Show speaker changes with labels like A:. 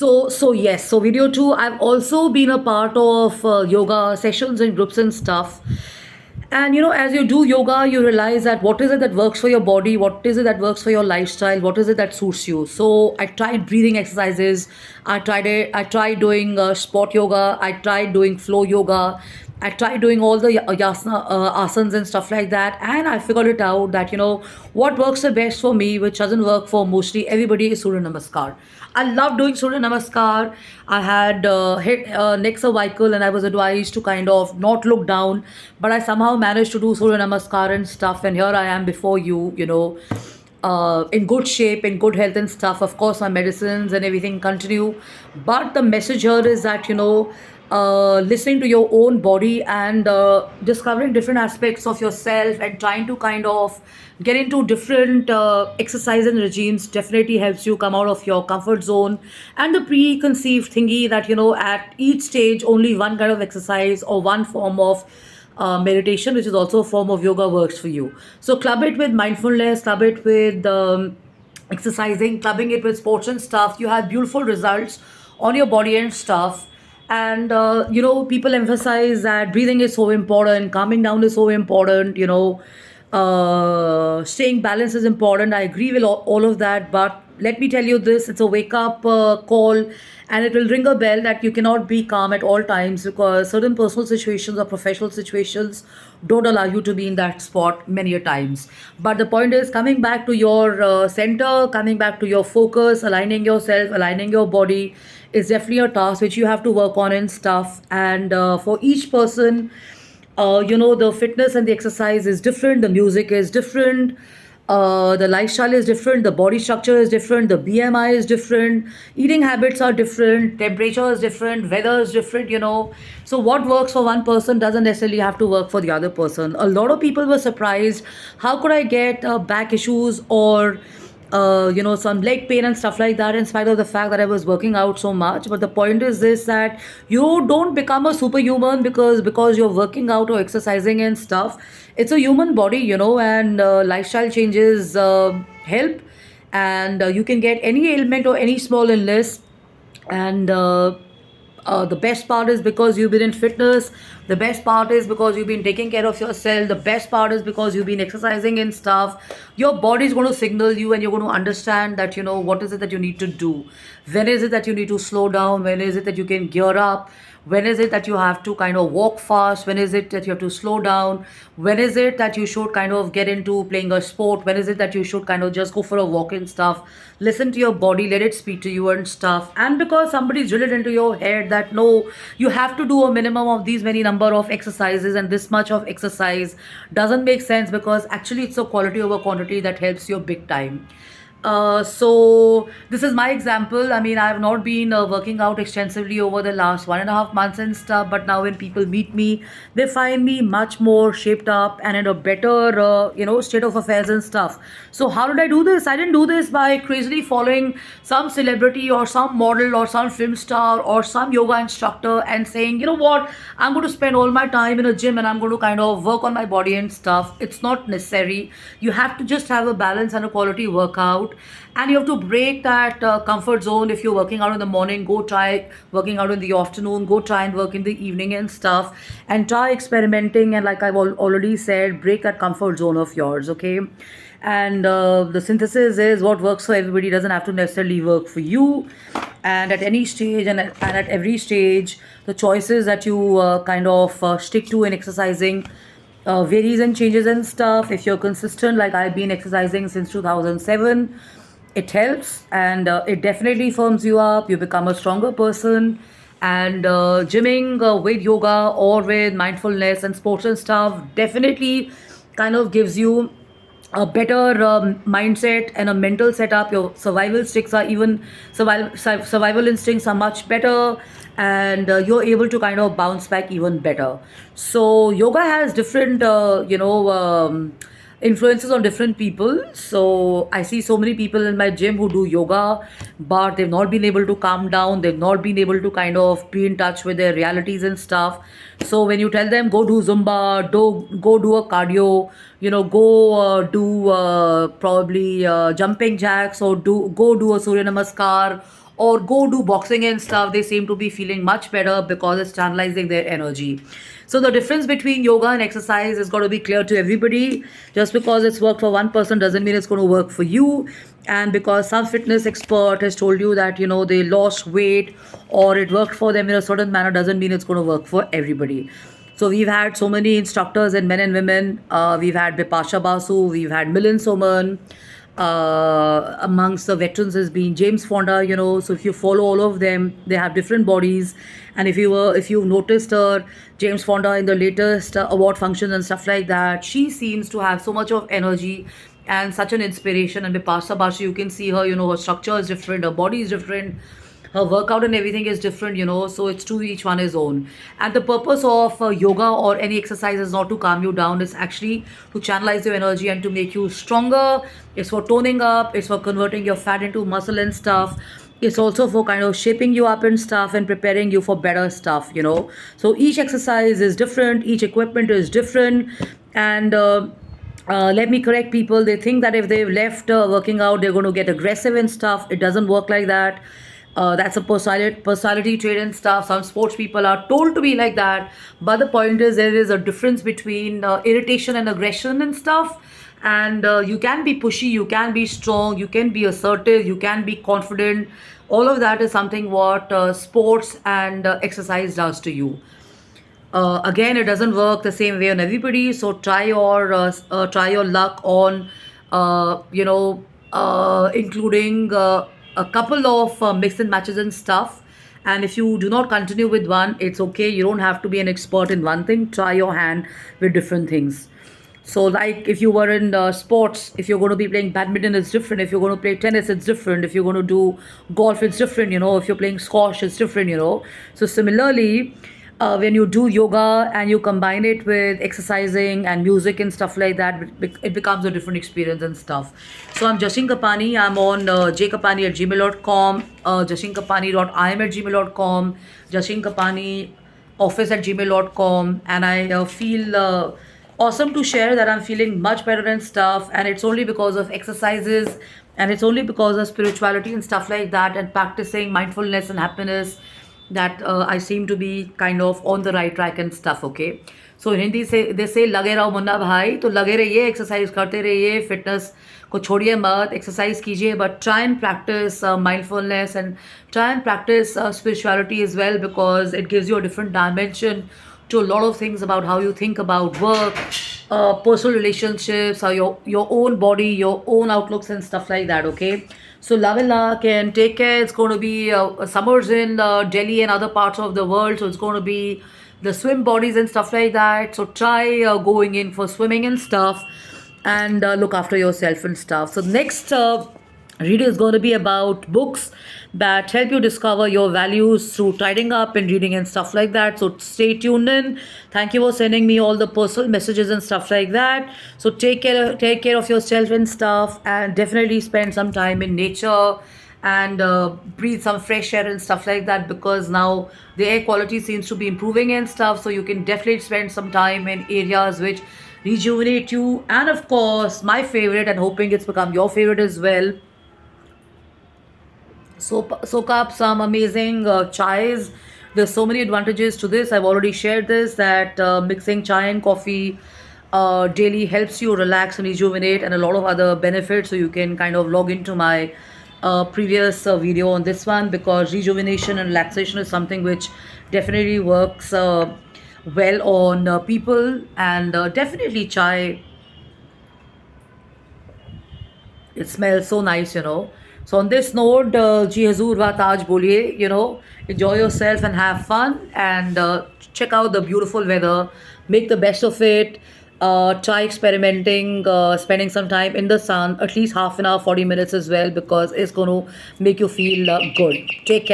A: So yes. So video two. I've also been a part of yoga sessions and groups and stuff. And as you do yoga, you realize that what is it that works for your body, what is it that works for your lifestyle, what is it that suits you. So I tried breathing exercises. I tried it. I tried doing spot yoga. I tried doing flow yoga. I tried doing all the yasana asanas and stuff like that, and I figured it out that what works the best for me, which doesn't work for mostly everybody, is Surya Namaskar. I love doing Surya Namaskar. I had hit neck cervical, and I was advised to kind of not look down, but I somehow managed to do Surya Namaskar and stuff. And here I am before you, in good shape, in good health and stuff. Of course, my medicines and everything continue, but the message here is that listening to your own body and discovering different aspects of yourself and trying to kind of get into different exercise and regimes definitely helps you come out of your comfort zone and the preconceived thingy that at each stage only one kind of exercise or one form of meditation, which is also a form of yoga, works for you. So club it with mindfulness, club it with exercising, clubbing it with sports and stuff. You have beautiful results on your body and stuff. And people emphasize that breathing is so important, calming down is so important, staying balanced is important. I agree with all of that, but let me tell you this, it's a wake up call, and it will ring a bell that you cannot be calm at all times because certain personal situations or professional situations don't allow you to be in that spot many a times. But the point is coming back to your center, coming back to your focus, aligning yourself, aligning your body is definitely a task which you have to work on and stuff. And for each person, the fitness and the exercise is different, the music is different, the lifestyle is different, the body structure is different, the BMI is different, eating habits are different, temperature is different, weather is different, So, what works for one person doesn't necessarily have to work for the other person. A lot of people were surprised how could I get back issues or some leg pain and stuff like that, in spite of the fact that I was working out so much. But the point is this, that you don't become a superhuman because you're working out or exercising and stuff. It's a human body, and lifestyle changes help, and you can get any ailment or any small illness, and the best part is because you've been in fitness. The best part is because you've been taking care of yourself. The best part is because you've been exercising and stuff. Your body is going to signal you, and you're going to understand that what is it that you need to do. When is it that you need to slow down? When is it that you can gear up? When is it that you have to kind of walk fast? When is it that you have to slow down? When is it that you should kind of get into playing a sport? When is it that you should kind of just go for a walk and stuff? Listen to your body, let it speak to you and stuff. And because somebody's drilled it into your head that no, you have to do a minimum of these many number of exercises and this much of exercise, doesn't make sense, because actually it's a quality over quantity that helps you big time. So this is my example. I mean, I have not been working out extensively over the last 1.5 months and stuff, but now when people meet me, they find me much more shaped up and in a better, state of affairs and stuff. So how did I do this? I didn't do this by crazily following some celebrity or some model or some film star or some yoga instructor and saying, you know what, I'm going to spend all my time in a gym and I'm going to kind of work on my body and stuff. It's not necessary. You have to just have a balance and a quality workout, and you have to break that comfort zone. If you're working out in the morning, go try working out in the afternoon, go try and work in the evening and stuff, and try experimenting. And like I've already said, break that comfort zone of yours, okay? And the synthesis is what works for everybody doesn't have to necessarily work for you. And at any stage and at every stage, the choices that you kind of stick to in exercising varies and changes and stuff. If you're consistent, like I've been exercising since 2007, it helps, and it definitely firms you up. You become a stronger person. And gymming with yoga or with mindfulness and sports and stuff definitely kind of gives you a better mindset and a mental setup. Your survival instincts are much better, and you're able to kind of bounce back even better. So yoga has different influences on different people. So I see so many people in my gym who do yoga, but they've not been able to calm down. They've not been able to kind of be in touch with their realities and stuff. So when you tell them go do Zumba, go do a cardio, go do probably jumping jacks, or go do a Surya Namaskar, or go do boxing and stuff, they seem to be feeling much better because it's channelizing their energy. So the difference between yoga and exercise is going to be clear to everybody. Just because it's worked for one person doesn't mean it's going to work for you. And because some fitness expert has told you that they lost weight or it worked for them in a certain manner doesn't mean it's going to work for everybody. So we've had so many instructors and men and women. We've had Bipasha Basu, we've had Milind Soman. Amongst the veterans has been James Fonda. So if you follow all of them, they have different bodies. And if you noticed her, James Fonda, in the latest award functions and stuff like that, she seems to have so much of energy and such an inspiration. And Bipasha Basu, you can see her. Her structure is different, her body is different, her workout and everything is different, so it's to each one his own. And the purpose of yoga or any exercise is not to calm you down, it's actually to channelize your energy and to make you stronger. It's for toning up, it's for converting your fat into muscle and stuff. It's also for kind of shaping you up and stuff and preparing you for better stuff. So each exercise is different, each equipment is different. And let me correct people. They think that if they've left working out, they're going to get aggressive and stuff. It doesn't work like that. That's a personality trait and stuff. Some sports people are told to be like that. But the point is, there is a difference between irritation and aggression and stuff. And you can be pushy, you can be strong, you can be assertive, you can be confident. All of that is something what sports and exercise does to you. Again, it doesn't work the same way on everybody. So try your luck on including a couple of mix and matches and stuff. And if you do not continue with one, it's okay. You don't have to be an expert in one thing. Try your hand with different things. So like if you were in sports, if you're going to be playing badminton, it's different. If you're going to play tennis, it's different. If you're going to do golf, it's different. If you're playing squash, it's different. So similarly, when you do yoga and you combine it with exercising and music and stuff like that, it becomes a different experience and stuff. So I'm Jashin Kapani. I'm on jkapani@gmail.com, jashinkapani.im@gmail.com, Jashin Kapani office@gmail.com. And I feel awesome to share that I'm feeling much better and stuff. And it's only because of exercises, and it's only because of spirituality and stuff like that, and practicing mindfulness and happiness, that I seem to be kind of on the right track and stuff. Okay, so in Hindi they say लगे रहो मुन्ना भाई, तो लगे रहिए, exercise करते रहिए, fitness को छोड़िए मत, एक्सरसाइज कीजिए, but try and practice mindfulness and try and practice spirituality as well, because it gives you a different dimension to a lot of things about how you think about work, personal relationships, your own body, your own outlooks and stuff like that. Okay, so love and luck and take care. It's going to be summers in Delhi and other parts of the world, so it's going to be the swim bodies and stuff like that. So try going in for swimming and stuff, and look after yourself and stuff. So next reading is going to be about books that help you discover your values through tidying up and reading and stuff like that. So stay tuned in. Thank you for sending me all the personal messages and stuff like that. So take care of yourself and stuff, and definitely spend some time in nature and breathe some fresh air and stuff like that, because now the air quality seems to be improving and stuff. So you can definitely spend some time in areas which rejuvenate you. And of course, my favorite, and hoping it's become your favorite as well, soak up some amazing chais. There's so many advantages to this. I've already shared this, that mixing chai and coffee daily helps you relax and rejuvenate, and a lot of other benefits. So you can kind of log into my previous video on this one, because rejuvenation and relaxation is something which definitely works well on people. And definitely chai, it smells so nice. So on this note, ji hazur wa taj boliye, enjoy yourself and have fun, and check out the beautiful weather, make the best of it. Try experimenting, spending some time in the sun, at least half an hour, 40 minutes as well, because it's going to make you feel good. Take care.